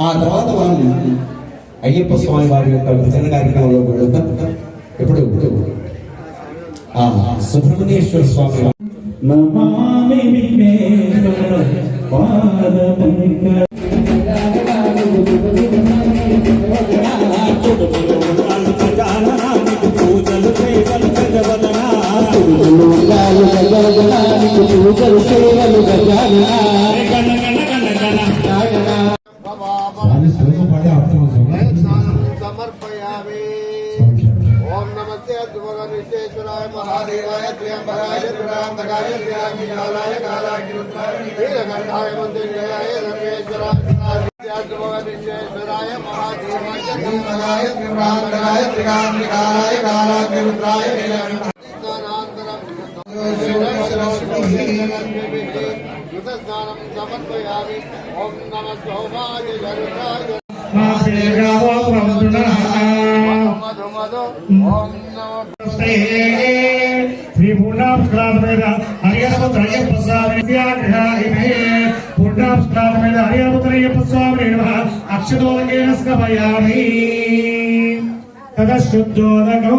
ఆ తర్వాత మనం అయ్యప్ప స్వామి వారి యొక్క భజన కార్యక్రమంలో వెళ్తాం. ఇప్పుడు సుబ్రహ్మణ్యేశ్వర స్వామి సమర్పయామి. ఓం నమస్తే అద్భుతేశ్వరాయ మహాదేవాయ త్ర్యంబకాయ త్ర్యంబకాయ త్ర్యంబకాయ కాలాగ్నిరుద్రాయ నీలకంఠాయ మంత్రిజయాయ సర్వేశ్వరాయ అద్భుతేశ్వరాయ మహాదేవాయ త్ర్యంబకాయ త్ర్యంబకాయ త్ర్యంబకాయ కాలాగ్నిరుద్రాయ నీలకంఠాయ సమర్పయామి. ఓం నమ శోభాయ జరుతాయ అక్షతోదకేన స్కపయామి తదశుద్ధోదకో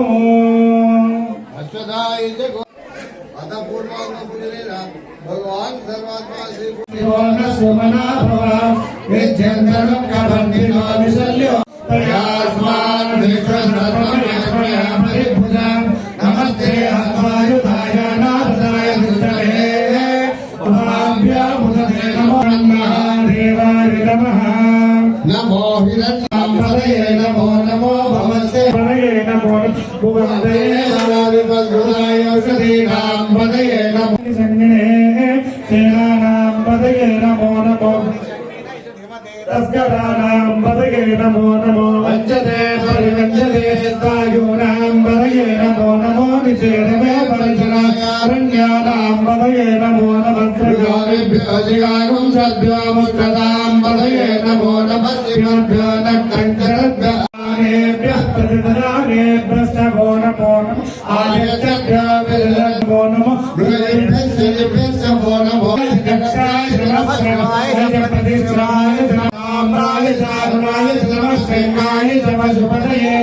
भगवान सर्वात्मा श्री सुमना भव विद्यंतरं कबंधिनो विशल्यो तयास्मान विश्वधर्मं परिभुजं नमस्ते अद्वायुधाय नारदाय दुष्टवे उमाभ्या मुदते नमो देवाय नमः नमो हिरण्यम्बरे नमो नमो भवते पदये नमो भुवते नारायणाय औषधीनां पदये नमो सेनानां पदये नमो नमो तस्कराणां पदये नमो नमो वञ्चते परिवञ्चते वायूनां पदये नमो नमो निचेरमे परिचरारण्यानां पदये नमो नमः त्रिभ्यो जिगानुं सद्भ्यो मुष्टदां पदये नमो नमः त्रिभ्यो नक्कञ्चरभ्यो आनेभ्यः प्रतिदरानेभ्यश्चो नमो नमः आयतेभ्यो विरलभ्यो नमः ताम्राय चारुणाय नमस्तेकाय नमस्पतये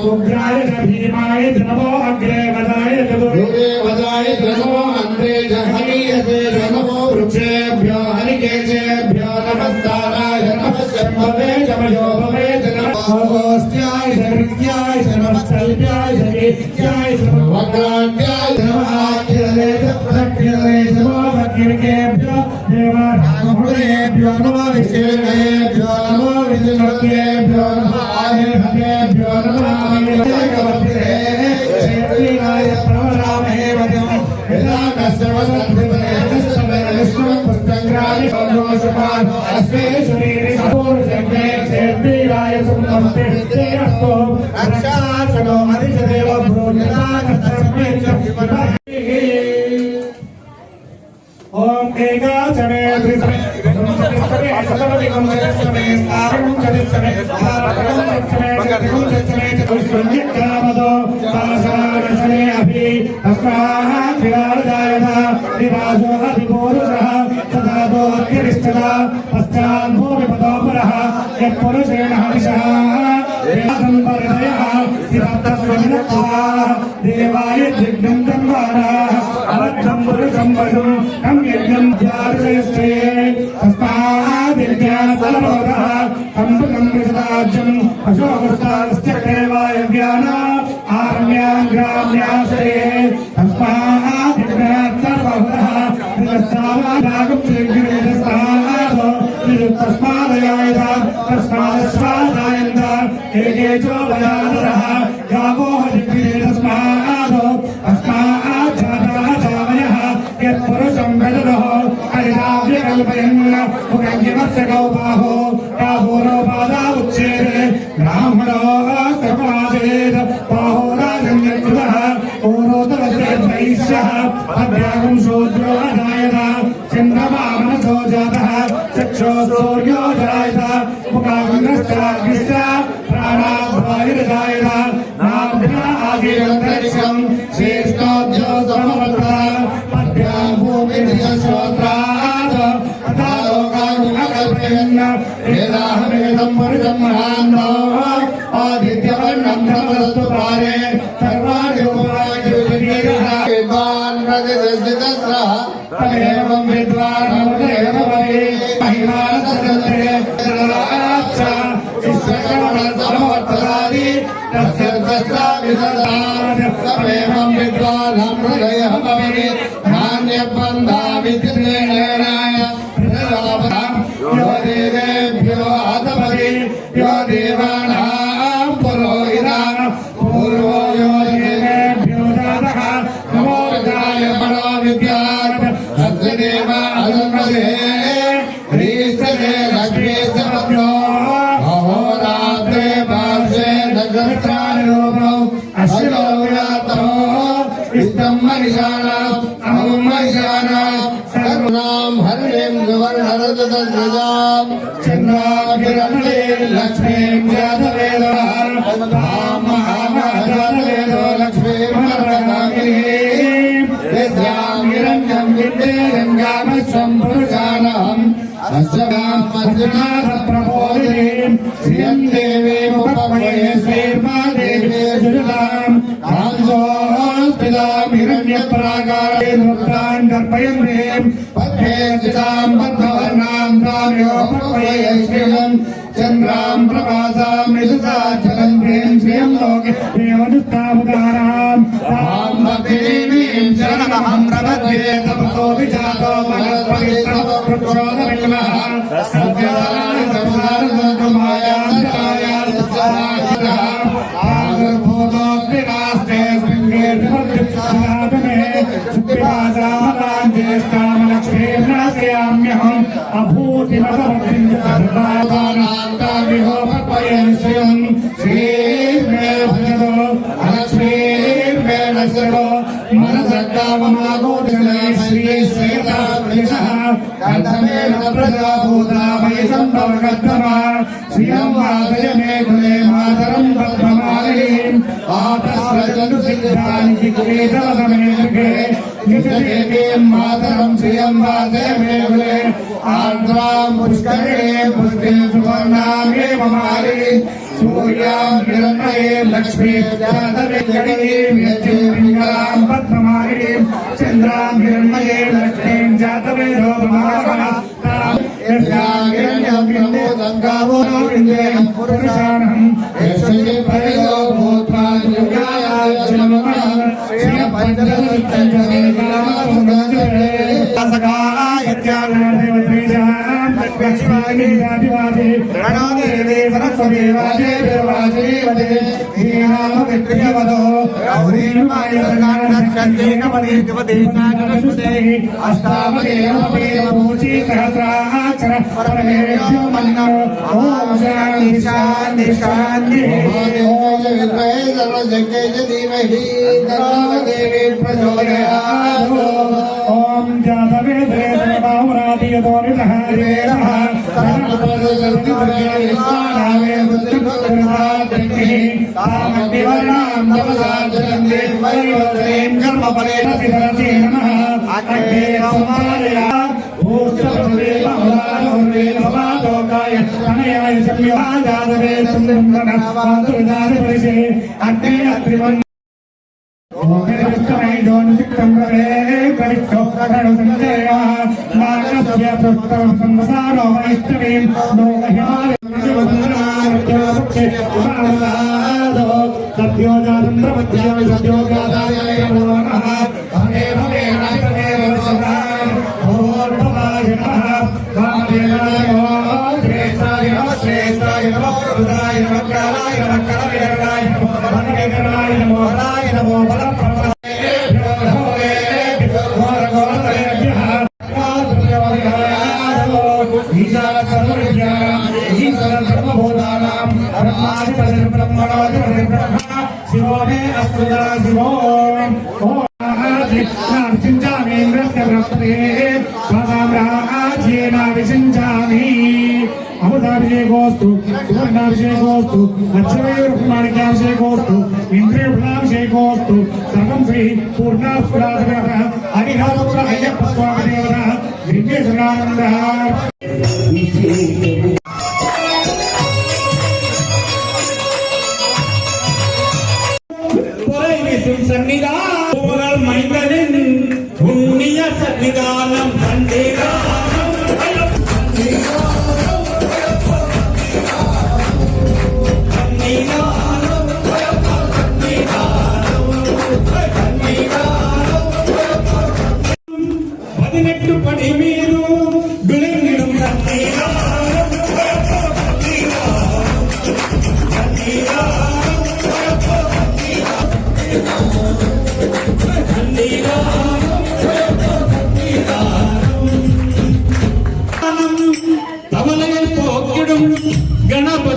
उग्राय भीमाय नमो अग्रे वदाय नमो अग्रे हरियसे नमो वृक्षेभ्यो हरिकेशेभ्यो नमस्ताराय नमस्ते जमयो भवे नमस्त्याय सर्व्याय नमस्तल्प्याय सर्वेत्याय वक्राभ्याय नमः अखिले नमो भक्तिर्केभ्यो देवानामहृदयेभ्यो नमः विष्णुभ्यो नमो विष्णुभ्यो नमः आयुर्भ्यो नमः आयुर्भ्ये श्रीराय प्रवरामहे वदं वेदान्तस्य वसन्तिपदे विष्णु पुस्तङ्ग्राहि दोषपान् अस्मे शरीरे पूर्णजन्मे श्रीराय सुमन्ते तेरस्तो रक्षासनो हरिदेव भूमिनाथस्मै च ओम एकाचमे त्रिसमे त्रिसमे शतवदिकं शतमे सारणं चरित्समे भारतं चरित्समे चतुर्भुजं चरित्समे चतुष्पञ्चकामदो सासनादशने अभि तस्मात् त्रिराजायता निराजो अधिपूरुषः तदादो अत्यरिष्ठता पश्चात् भूमिपदोपरः यत्पुरुषेण हविषः वेदासम्परिदयः सिद्धस्वमिनत्वा देवाय दिग्नं तन्वानः अवद्धं पुरुषं वशं तं यज्ञं ध्यायश्चे तस्मादित्या सर्वतः कम्पकं विशदाज्यं अशोकस्तास्य देवाय ज्ञान आरण्यां ग्राम्याश्रे तस्मादित्या सर्वतः तस्मादागं श्रीगिरिदस्तादो तस्मादयायता तस्मादस्वादायन्ता एके चो वयादरः गावो हरिगिरिदस्मादो तस्माज्जातः जावयः यत्पुरुषं वेदः हरिदाव्यकल्पयन् मुखञ्जिमस्य गौबाहो बाहोरो बाधा उच्येते ब्राह्मणो समासेत् बाहोराजन्यकृतः ओरोतरस्य वैश्यः अभ्यागं शूद्रो अजायत चन्द्रमा मनसो जातः चक्षो सूर्यो जायत मुखाग्निश्च प्राणाद्वायुर्जायत नाभ्या आदिरन्तरिक्षं श्रेष्ठोऽध्यो समवर्तः पद्भ्यां भूमिर्यश्रोत्रात् तथा लोकान् अकल्पयन् वेदाहमेदं पुरुषं महान्तो आदित्यवर्णं तमस्तु पारे सर्वाणि रूपाणि विद्येतः विद्वान् प्रतिष्ठितस्रः तमेवं विद्वान् अवदेवमये महिमानसदन्ते राक्षा विश्वकर्मणसमवर्तदादि तस्य तस्याविददात् तमेवं विद्वान् हृदयः भवेत् नान्यबन्धाविद्येनाय यो देवेभ्यो आतपति यो देवानां पुरोहितः पूर्वो यो देवेभ्यो जातः नमो गाय मनो विद्यात् तस्य देव अदन्मदे ह्रीष्टदे लक्ष्मीस्तमभ्यो अहोरात्रे पार्श्वे नक्षत्रानुरूपौ अश्विनो विरातो इष्टं मनिषाणाम् अहं मनिषाणाम् सर्वनाम हरिं सुवर्णरजतध्वजां चन्द्राभिरमणे लक्ष्मीं जातवेदः महामहाजातवेदो लक्ष्मीमर्वकामिनीं यस्यां हिरण्यं विद्येयं गामश्वं पुरुषाणम् अश्वगामस्यनाथप्रबोधिनीं श्रियं देवीमुपमये श्रीर्मादेवी सुजलां कांसोऽस्मितां हिरण्यपरागारे नृत्तान् दर्पयन्तीं पद्मे स्थितां पद्मवर्णां ताम्योपमये श्रियं चन्द्रां प्रभासां निशसा चलन्तीं श्रियं लोके देवदुष्टामुदारां तां भक्तिदेवीं शरणमहं प्रपद्ये तपसो विजातो मनस्पतिस्तव प्रचोदयामः सत्यदानानि संसारसमायान्तराया सत्यानाः आविर्भूतोऽस्मि नास्ते स्मिङ्गेर्निवर्तितमे सुप्रिवासामलां ज्येष्ठां लक्ष्मीं नाशयाम्यहम् अभूतिमसमर्थिं सर्वादानान्ताविहोपक्वये श्रियं श्रीर्मे भजतो अलक्ष्मीर्मे नश्यतो मनसक्काममागोदने श्रीश्वेतावृषः कथमेन प्रजाभूता मयि सम्भवकर्तमा श्रियं वासय मे कुले मातरं पद्ममालिनीं आपस्रजन्तु सिद्धानि चिक्रीतवसमे मृगे निजदेवीं मातरं श्रियं वासय मे कुले आर्द्रां पुष्करे पुष्पे सुवर्णामेव मालिनी सूर्यां हिरण्मये लक्ष्मीं जातवेदीं यज्ञं पद्ममालिनीं चन्द्रां हिरण्मये लक्ष्मीं जातवेदो महासः यस्यां हिरण्यं विन्दे गावो विन्देयं पुरुषाणं यस्य प्रयो भूत्वा युगाय जन्मः श्रियपञ्चदशसञ्जयकामसुन्दरे लक्ष्मीवादी प्रणोदेवी सरस्वती वाजे देवाजे वदे श्रीराम विक्रियवदो गौरीमाय सर्गानक्षत्रे कमले दिवदे सागरसुते अष्टावदेवपूजी सहस्राक्षर परमेभ्यो मन्नो ओम शान्ति शान्ति शान्ति विद्महे सर्वशक्त्यै च धीमहि तन्नो देवी प्रचोदयात् ओम जातवेदे सर्वभावराधियतो नितः वेदः सर्वपदसर्वविद्याय स्वाहावे बुद्धिर्भद्रतात्रिः तामग्निवर्णां तपसार्जनन्ते वैवत्रें कर्मफलेन सिद्धरसे नमः अग्ने संवादया भूष्टभवे बहुलानोर्वे भवादोकाय तनयाय संयोगाजातवे सुन्दरं मातुर्दारिपरिषे अग्ने अत्रिवन् अमृताभिषेकोस्तु सुवर्णाभिषेकोस्तु लक्ष्मीर्माणिक्याभिषेकोस्तु इंद्रियफलाभिषेकोस्तु सर्वं श्री पूर्णास्पुराधिपतः हरिहरपुत्र अय्यप्प स्वामी देवतः दिव्यसुरानन्दः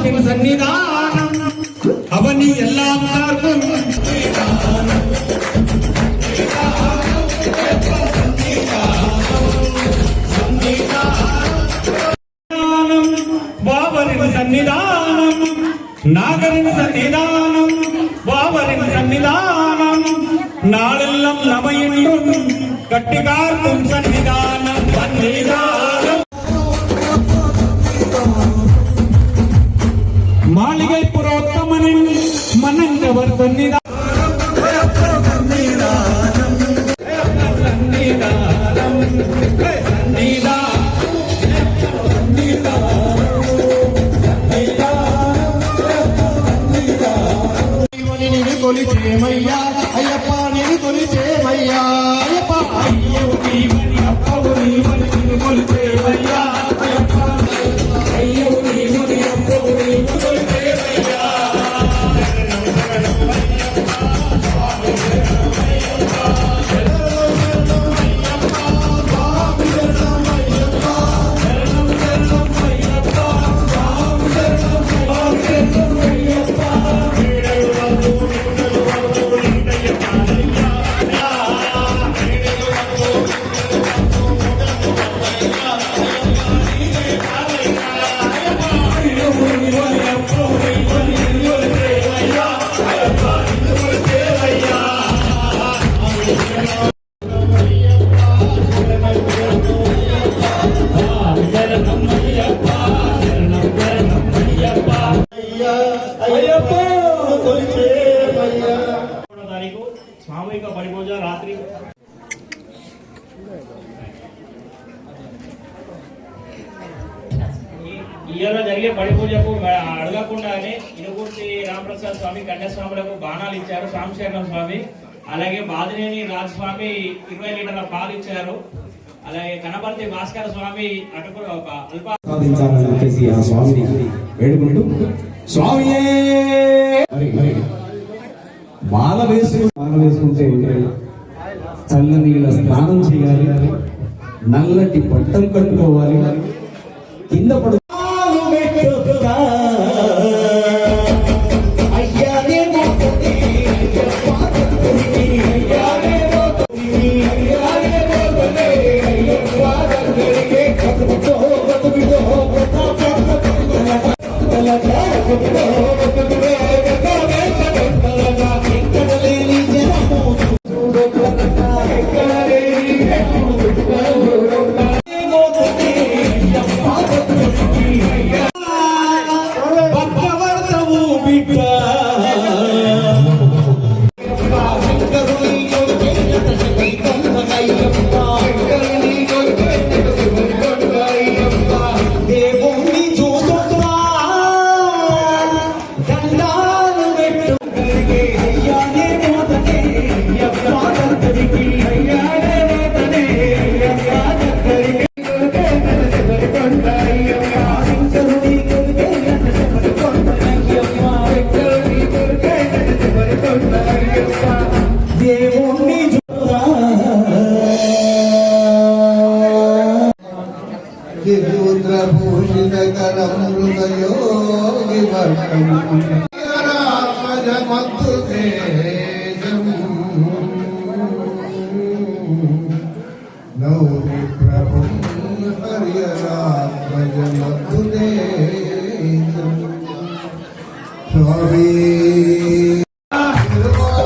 அவனின் சன்னிதானம் அவனி எல்லாம் பார்க்கும் பாபரின் சன்னிதானம் நாகரின் சன்னிதானம் பாபரின் சன்னிதானம் நாளெல்லாம் நமையின்றும் கட்டிகார்க்கும் சன்னிதானம் சன்னிதானம் மாளிகை புரோத்தமனின் மன்னவர் சன்னிதானம் కొలిచేమయ్యా అయ్యప్ప నేను కొలిచేమయ్యా అయ్యప్ప అయ్యో నీవని అప్పవు నీవని నిన్ను కొలిచేవయ్యా అయ్యప్ప అయ్యో నీవని అప్పవు నీవు కొలిచేవయ్యా తారీఖు సామూహిక బలిపూజ రాత్రి ఇయర్లో జరిగే బలిపూజకు అడగకుండానే ఇనుగుర్తి రామప్రసాద్ స్వామి కన్యాస్వాములకు బాణాలు ఇచ్చారు సాంశరణం స్వామి అలాగే బాదినేని రాజస్వామి 20 లీటర్ల పాలు ఇచ్చారు అలాగే కనపర్తి భాస్కర స్వామి అటుకులు ఒక అల్ప సాధించాలని చెప్పేసి ఆ స్వామిని వేడుకుంటూ స్వామియే మాల వేసుకుంటే చల్ల నీళ్ళ స్నానం చేయాలి నల్లటి బట్టలు కట్టుకోవాలి కింద పడు రుద్రభూషితకరం హృదయోగి వర్గం రామజమత్తు తేజం నౌమి ప్రభుం హరియరాత్మజమత్తు తేజం స్వామి అయ్యప్ప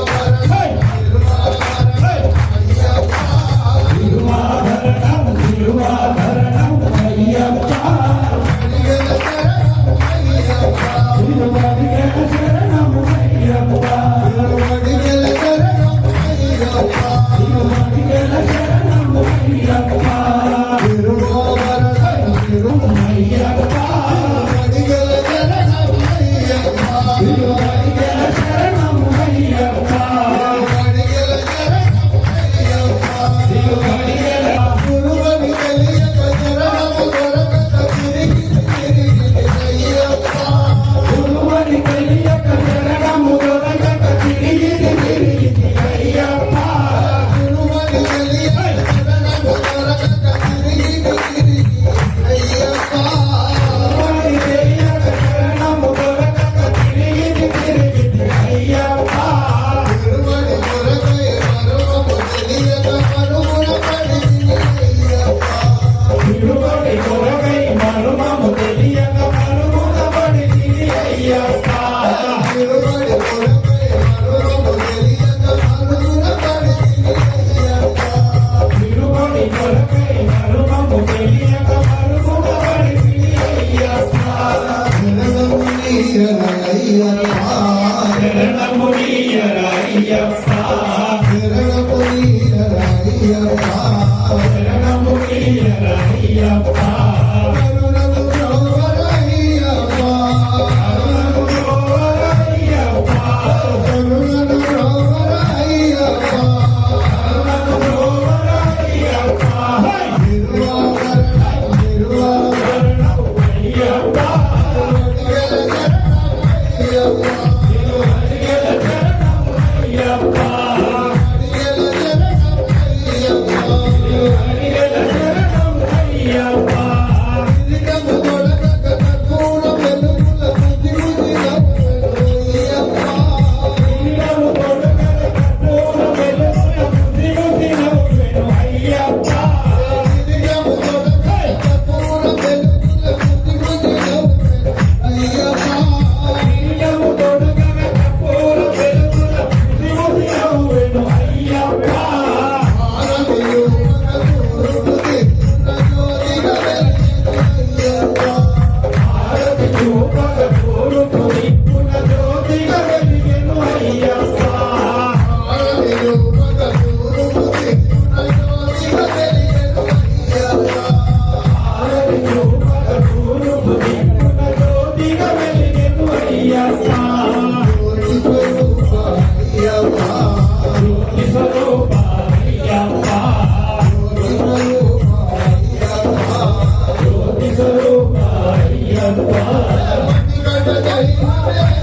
Hare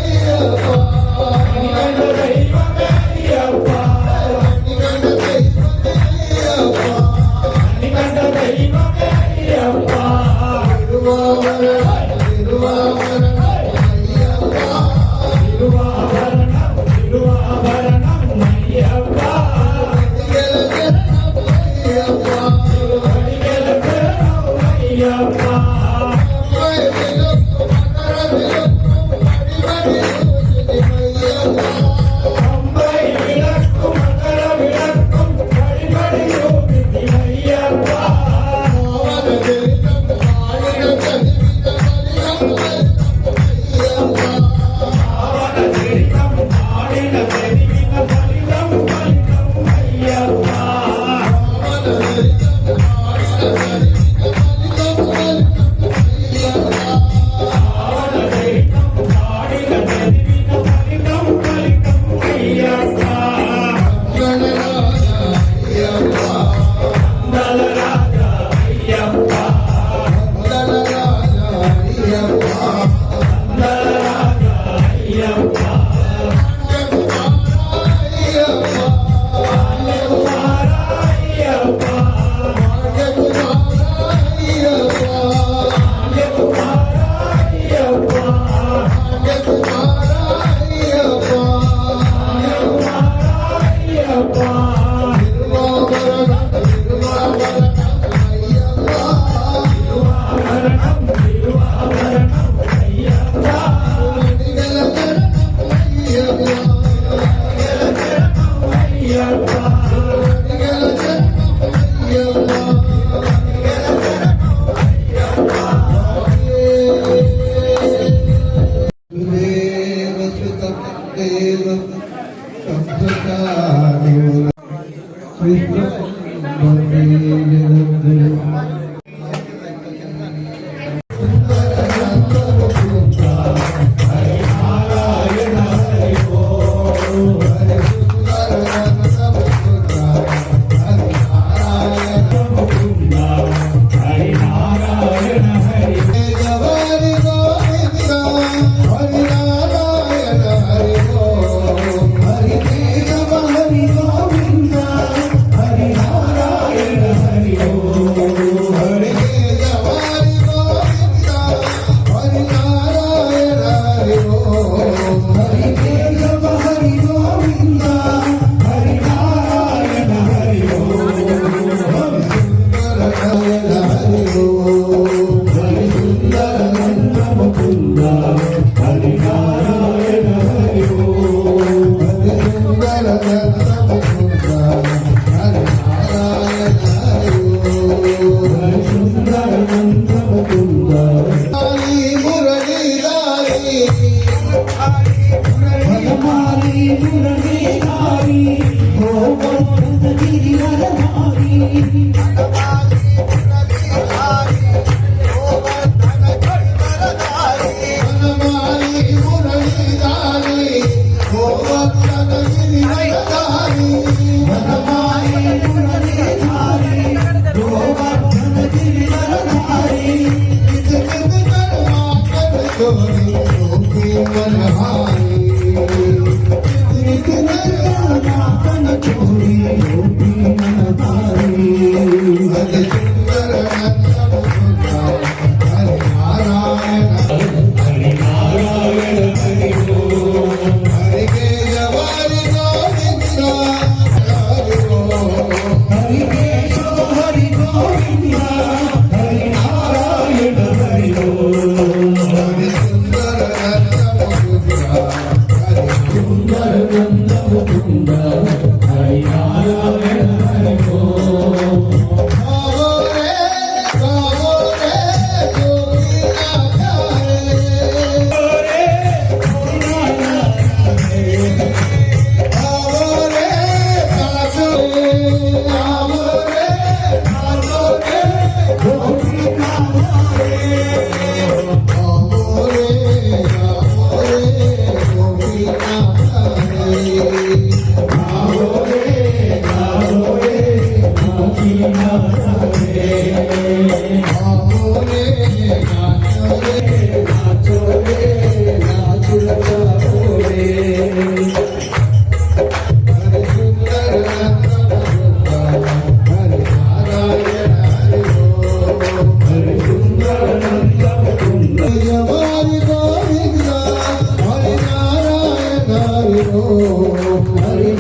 హరి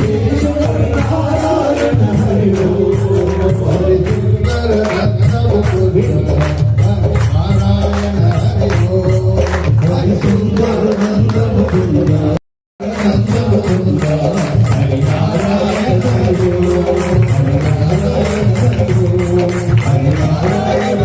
నారాయణ హరి హరి సుందర రత్నముకుంద నారాయణ హరి హరి సుందర నందముకుంద నందముకుంద హరి నారాయణ హరి హరి నారాయణ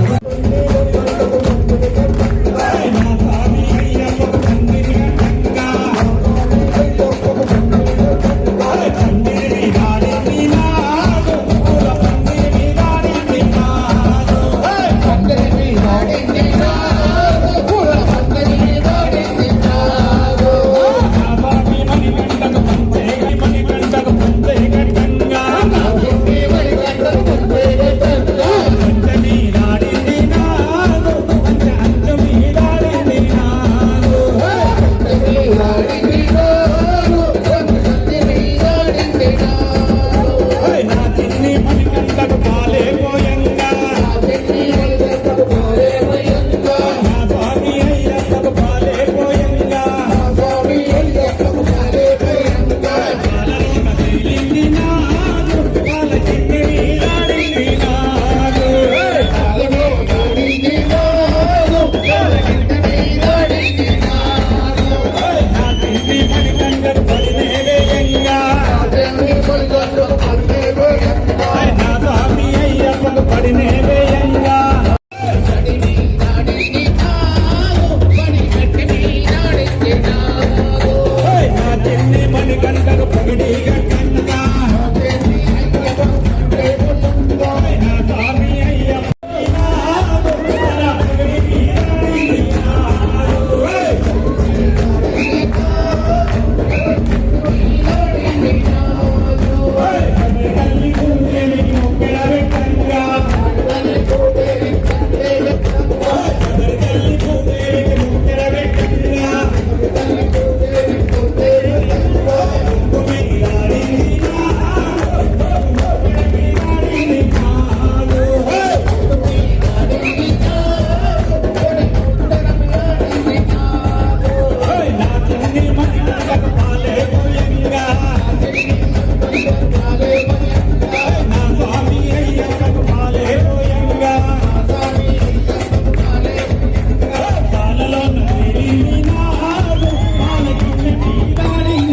Mari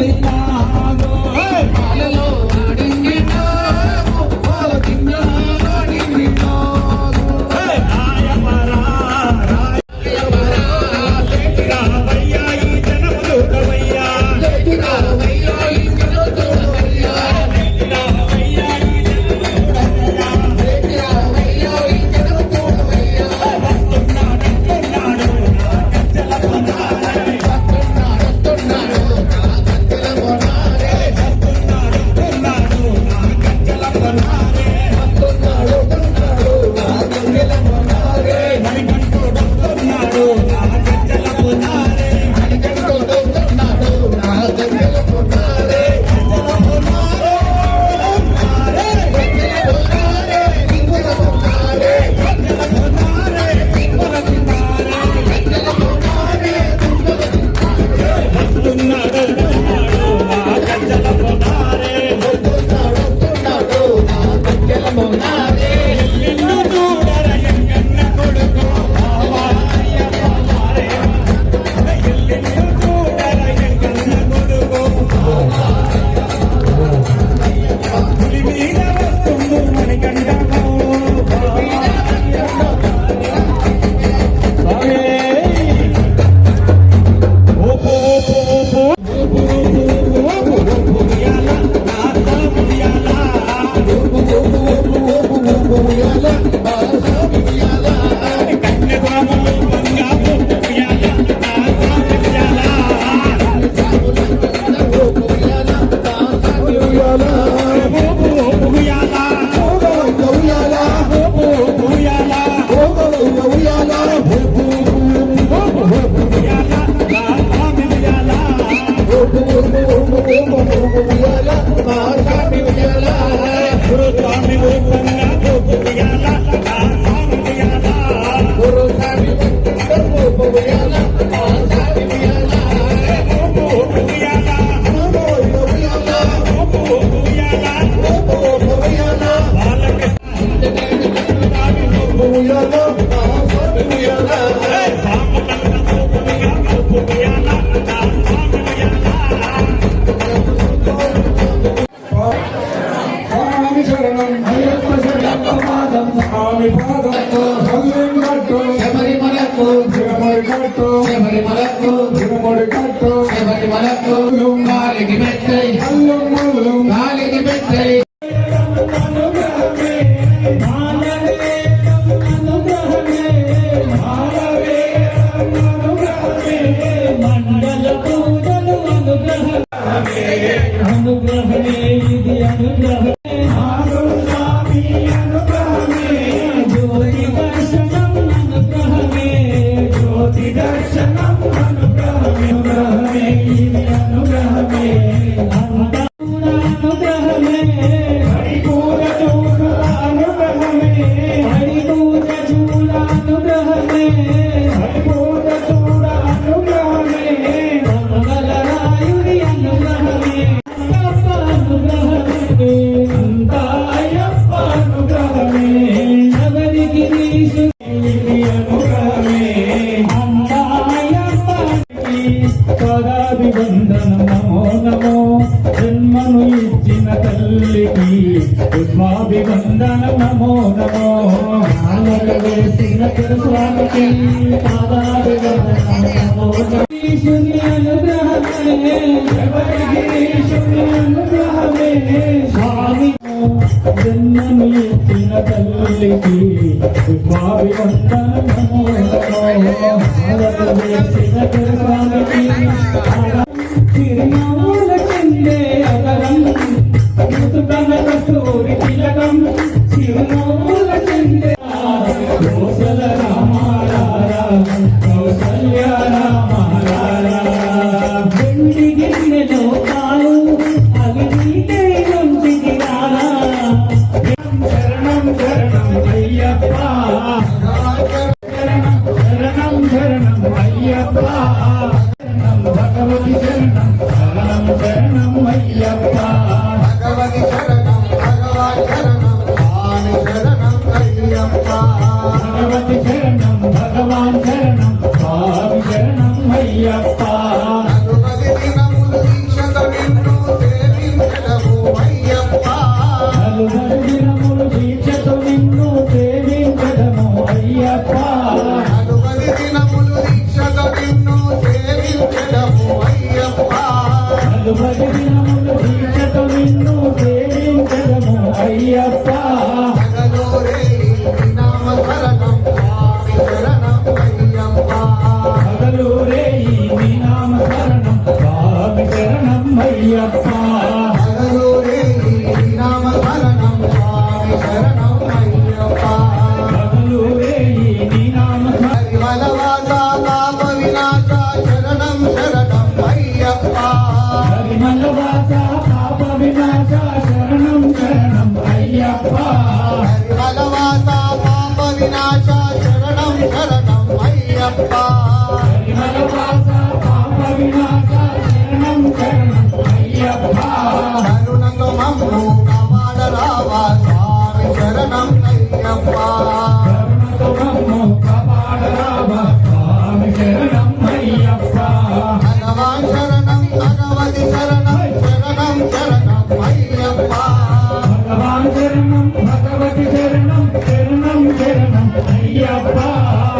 ముళ్ళు గాలికి మెత్తై ముళ్ళు గాలికి మెత్తై అనుగ్రహమే ఇది అనుగ్రహమే స్వామి అనుగ్రహమే జ్యోతి దర్శనం అనుగ్రహమే జ్యోతి దర్శనం అనుగ్రహమే అనుగ్రహమే ఇది అనుగ్రహమే అనుగ్రహమే హరిపూజ చూడ అనుగ్రహమే హరిపూజ చూడ అనుగ్రహమే హరిపూజ చూడ అనుగ్రహమే మంగళరాయుడి అనుగ్రహమే అంతాయప్ప అనుగ్రహమే శబరికి అనుగ్రహమే అంతాయప్ప పదాభివందనం నమో నమో జన్మను ఇచ్చిన తల్లికి పుష్పాభివందనం నమో నమో వేసిన స్వామికి పాదాభివందనం నమో ఈశ్వరి అనుగ్రహమే జగదీశ్వరి అనుగ్రహమే స్వామి జన్మను ఇచ్చిన తల్లికి పుష్పాభివందనం నమో నమో వేసిన స్వామికి చిరునవ్వుల చెందే అగరం మృతుకన కస్తూరి తిలకం చిరునవ్వుల చెందే కౌసల రామారారా కౌసల్య రామారారా వెండి గిన్నెలో కాలు అవి నీటే నుంచికి రారా శరణం శరణం అయ్యప్ప శరణం శరణం శరణం అయ్యప్ప భగవతి శరణం శరణం శరణం అయ్యప్ప భగవతి శరణం భగవాన్ శరణం స్వామి శరణం అయ్యప్ప భగవతి శరణం భగవాన్ శరణం స్వామి శరణం అయ్యప్ప నలుబది దినములు దీక్షత నిన్ను సేవించడము అయ్యప్ప నలుబది దినములు దీక్షతో నిన్ను సేవించడము అయ్యప్ప నలుబది దినములు దీక్షత నిన్ను సేవించడము అయ్యప్ప నలుబది దినములు దీక్షతో నిన్ను సేవించడము అయ్యప్ప జగదోరే నామ శరణం స్వామి శరణం అయ్యప్ప పగలూరే నీ నామ శరణం స్వామి శరణం అయ్యప్ప జగదోరే నామ శరణం స్వామి శరణం అయ్యప్ప పగలూరే నీ నామ హరివలవాస పాప వినాశ శరణం శరణం అయ్యప్ప హరిమల్లవాస పాప వినాశ శరణం శరణం అయ్యప్ప హరివలవాస పాప వినాశ శరణం శరణం అయ్యప్ప హరిమల్లవాస పాప వినాశ శరణం శరణం అయ్యప్ప కరుణతో మమ్ము కాపాడ రావా స్వామి శరణం అయ్యప్ప కరుణతో మమ్ము కాపాడరావ స్వామి శరణం అయ్యప్ప భగవాన్ శరణం భగవతి శరణం శరణం శరణం అయ్యప్ప భగవాన్ శరణం భగవతి శరణం శరణం శరణం అయ్యప్ప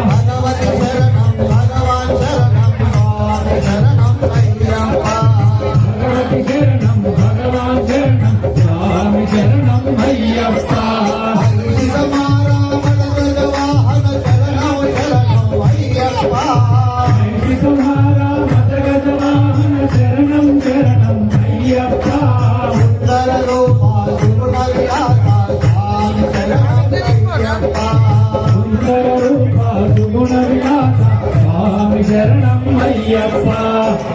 భగవతి శరణం భగవాన్ శరణం స్వామి శరణం అయ్యప్ప భగవతి శరణం భగవాన్ శరణం స్వామి శరణం అయ్యప్ప తుమ్హారా మదగజవాహన శరణం శరణం అయ్యప్ప సుందర రూప సుగుణ విలాస స్వామి శరణం అయ్యప్ప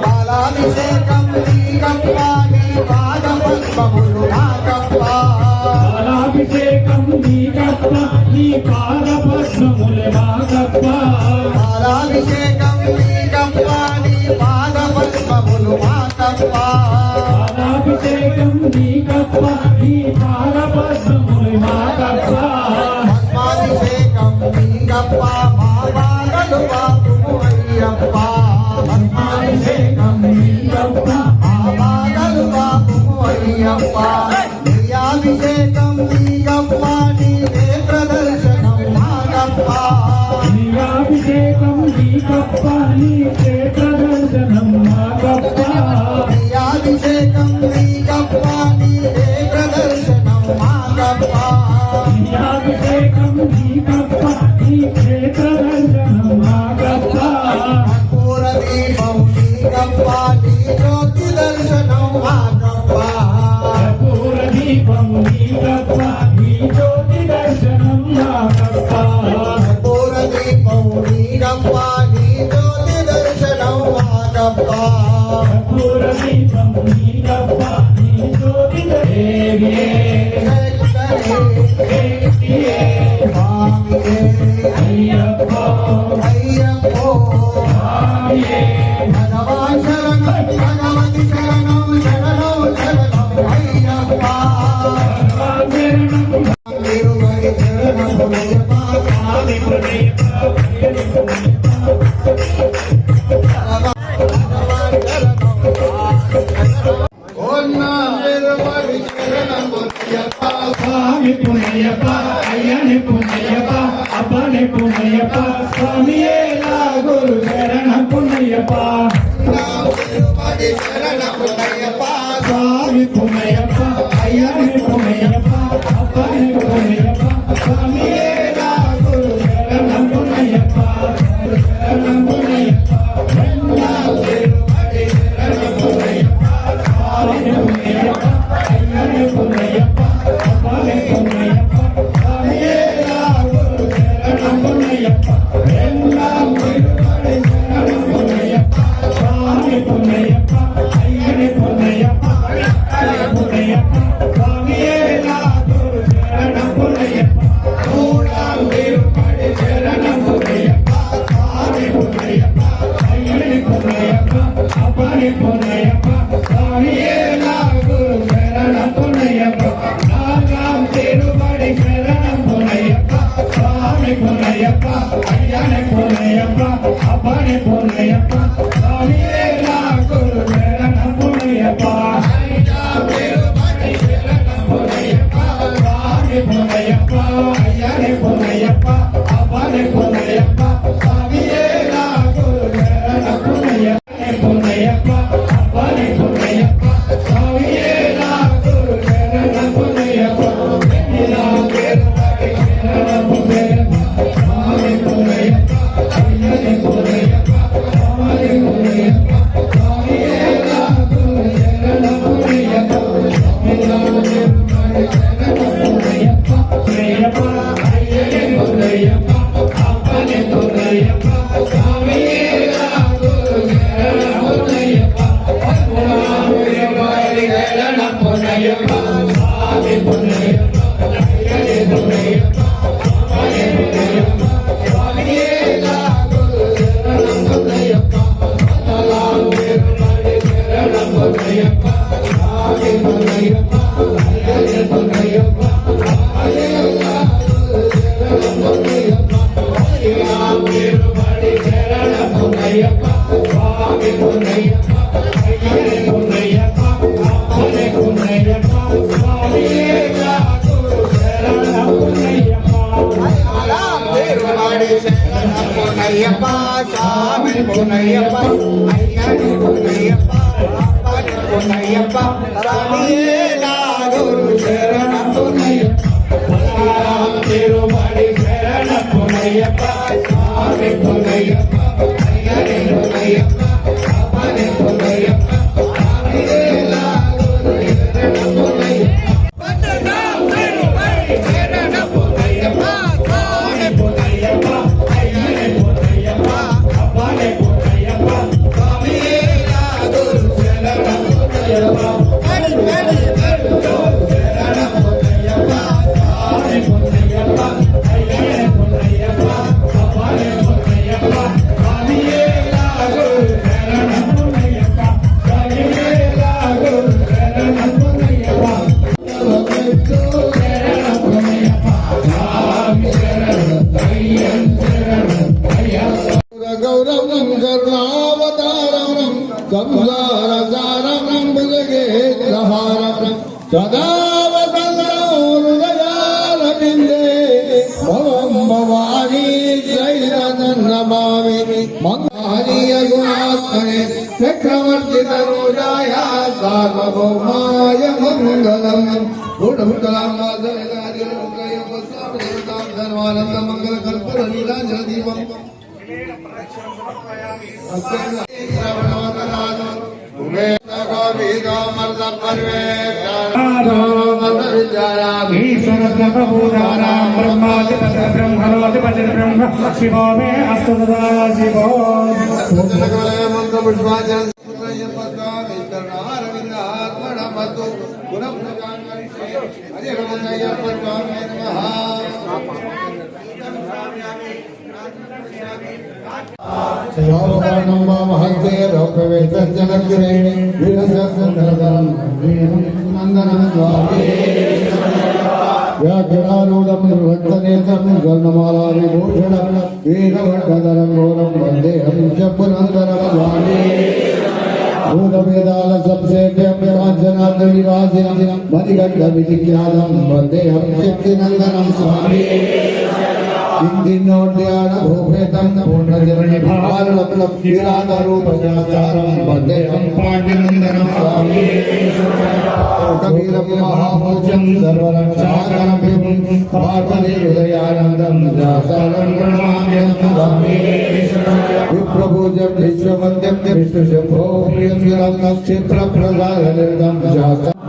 పాలాభిషేకం నీకప్ప నీ పాద పద్మముల మాకప్ప పాలాభిషేకం నీకప్ప నీ పాద పద్మముల మాకప్ప అభిషేకం నీకప్ప అభిషేకం నీకప్పాని నేత్రదర్శనం నాగప్ప నీరాభిషేకం నీకప్ప నీ క్షేత్ర దర్శనం మాకప్ప నీరప్ప నీ జ్యోతి దర్శనం మాకప్ప కర్పూర దీపం నీరప్ప నీ జ్యోతి దర్శనం నాకప్ప కర్పూర దీపం నీరప్ప నీ జ్యోతి దర్శనం మాకప్ప కర్పూర దీపం నీరప్ప నీ జ్యోతి దేవియే దేవియే అయ్యప్ప అయ్యప్పో స్వామియే భగవాన్ శరణం భగవతి శరణం శరణం శరణం అయ్యప్ప శరణం తిరుమలి శరణం అయ్యప్ప స్వామి పునయ్యప్ప భగవాన్ శరణం ఓన్నా తిరుమలి శరణం అయ్యప్ప స్వామి పునయ్యప్ప అయ్యని పునయ్యప్ప అప్పని పునయ్యప్ప స్వామియే నా గురు శరణ పునయ్యప్ప తిరుమలి శరణం అయ్యప్ప స్వామి పునయ్యప్ప అయ్యని పునయ్యప్ప అప్పని పునయ్యప్ప స్వామియే నా గురు శరణ పునయ్యప్ప శరణ పునయ్యప్ప తిరుమలి శరణ పునయ్యప్ప స్వామి పునయ్యప్ప అయ్యని పునయ్యప్ప అప్పని పునయ్యప్ప స్వామియే నా గురు శరణ పునయ్యప్ప ఎల్లాం తిరుమలి శరణ పునయ్యప్ప స్వామి పునయ్యప్ప అయ్యని పునయ్యప్ప అయ్యని పునయ్యప్ప స్వామియే నా గురు శరణ పునయ్యప్ప మూడాం తిరుమలి శరణ పునయ్యప్ప స్వామి పునయ్యప్ప అయ్యని పునయ్యప్ప అప్పని పునయ్యప్ప స్వామియే నా గురు శరణ పునయ్యప్ప నాగాం తిరుమలి శరణ పునయ్యప్ప స్వామి పునయ్యప్ప అయ్యని పునయ్యప్ప అప్పని పునయ్యప్ప స్వామియే నా గురు శరణ పునయ్యప్ప తిరుమలి శరణ పునయ్యప్ప స్వామి పునయ్యప్ప అయ్యని పునయ్యప్ప అప్పని పునయ్యప్ప స్వామియే నా గురు శరణ పునయ్యప్ప పునయ్యప్ప అప్పని పునయ్యప్ప స్వామియే నా గురు శరణ పునయ్యప్ప ఇలా తిరుమలి శరణ పునయ్యప్ప స్వామి పునయ్యప్ప అయ్యని పునయ్యప్ప స్వామి పునయ్యప్ప స్వామియే నా గురు శరణ పునయ్యప్ప ఇలా తిరుమలి శరణ పునయ్యప్ప పునయ్యప్ప అయ్యని పునయ్యప్ప అప్పని పునయ్యప్ప స్వామియే నా గురు శరణ పునయ్యప్ప తిరుమలి శరణ పునయ్యప్ప స్వామి పునయ్యప్ప అయ్యని పునయ్యప్ప అప్పని పునయ్యప్ప స్వామియే నా గురు శరణ పునయ్యప్ప తిరుమలి శరణ పునయ్యప్ప స్వామి పునయ్యప్ప అయ్యని పునయ్యప్ప తిరుమలి శరణ పునయ్యప్ప స్వామి పునయ్యప్ప అయ్యని పునయ్యప్ప అప్పని పునయ్యప్ప స్వామియే నా గురు శరణ పునయ్యప్ప తిరుమలి శరణం పునయ్యప్ప స్వామి పునయ్యప్ప అయ్యని పునయ్యప్ప అప్పని పునయ్యప్ప స్వామియే నా గురు శరణం పునయ్యప్ప తిరుమలి శరణ పునయ్యప్ప స్వామి పునయ్యప్ప అయ్యని పునయ్యప్ప అప్పని పునయ్యప్ప స్వామియే నా గురు శరణ పునయ్యప్ప తిరుమలి శరణ పునయ్యప్ప స్వామి పునయ్యప్ప అయ్యని పునయ్యప్ప అప్పని పునయ్యప్ప స్వామియే నా గురు శరణ పునయ్యప్ప శరణ పునయ్యప్ప స్వామి పునయ్యప్ప అయ్యని పునయ్యప్ప అప్పని పునయ్యప్ప స్వామియే నా గురు శరణ పునయ్యప్ప స్వామియే నా గురు శరణ పునయ్యప్ప శరణ పునయ్యప్ప స్వామి శరణ అయ్యన్ శరణ అయ్యప్ప గౌరవం కరుణావతారం సంసారసారం భుజగేంద్రహారం సదా హృదయారవిందే భవం భవానీ నమామి మంగళీయ గుణాత్మనే చక్రవర్తి తనూజాయ సార్వభౌమాయ మంగళం ధర్మానంద మంగళ కల్పన నీలాంజన దీపం శ్రవణవదనా వేదోమర్ద పర్వేక్షణ ఈశ్వర సర్వభూతానాం బ్రహ్మాధిపతి బ్రహ్మణోధిపతి బ్రహ్మ శివో మే అస్తు సదా శివో మంత్ర పుష్పాచరణ ఆత్మనమతు మహస్తే రౌప్యవేత్రజనగ్రే వీరసందరం నందనం స్వామి వ్యాఘ్రారూఢం రక్తనేత్రం స్వర్ణమాలా విభూషణం వీరవర్ధనం ఘోరం వందేహం జపునందరం స్వామి భూతవేదాల సంసేవ్యం కాంచనాద్రివాసినం మణికంఠ విధిఖ్యాతం వందేహం శక్తినందనం స్వామి ఇందిన్నోడ్యాన భూపేతం పూర్ణజరణి భారలప్లం కిరాతరూపశాచారం వందేహం పాండ్యనందనం స్వామి కబీరం మహాభోజం సర్వరక్షాకరం పార్వతీ హృదయానందం దాసారం ప్రణమామ్యం స్వామి విప్రభూజం విశ్వవంద్యం విష్ణుశంభో ప్రియంశిరం క్షిప్ర ప్రసాదనిర్దం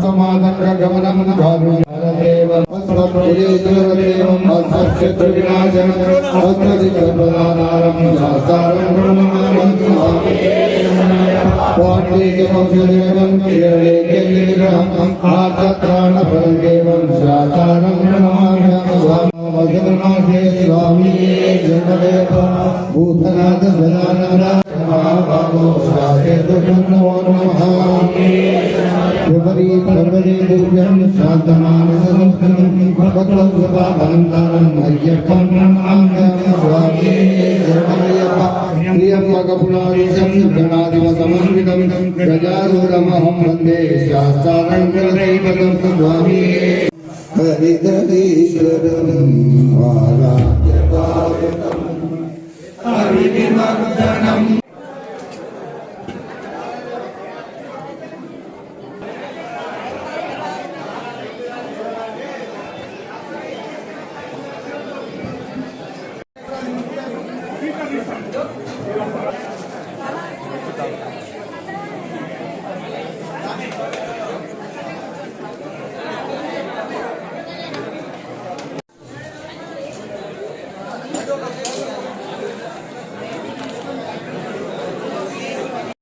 సమాదంగ గమనం కారుణ్యదేవం అస్మద్గురేశ్వరదేవం అస్మశత్రువినాశనం అస్మదికల్పదానారం దాసారం ప్రణమామ్యం స్వామి పాండేయవంశదేవం కేరళే కేంద్రవిగ్రహం ఆర్తత్రాణఫలదేవం శాతారం ప్రణమామ్యం స్వామి మధురనాథే స్వామి జనదేవ భూతనాథ సదానంద మహాభాగో సాకేతుర్నమో నమః విపరీ ప్రపదే దివ్యం శాంతమానసం భగవతం సదానందరం అయ్యప్పం ప్రణమామ్యం స్వామి జనదేవ ప్రియంబక పునారీశం గణాధిప సమన్వితం గజారూఢమహం వందే శాస్త్రారంగదైవతం స్వామి హరిదరీశ్వరం ఆరాధ్య హరివిమర్దనం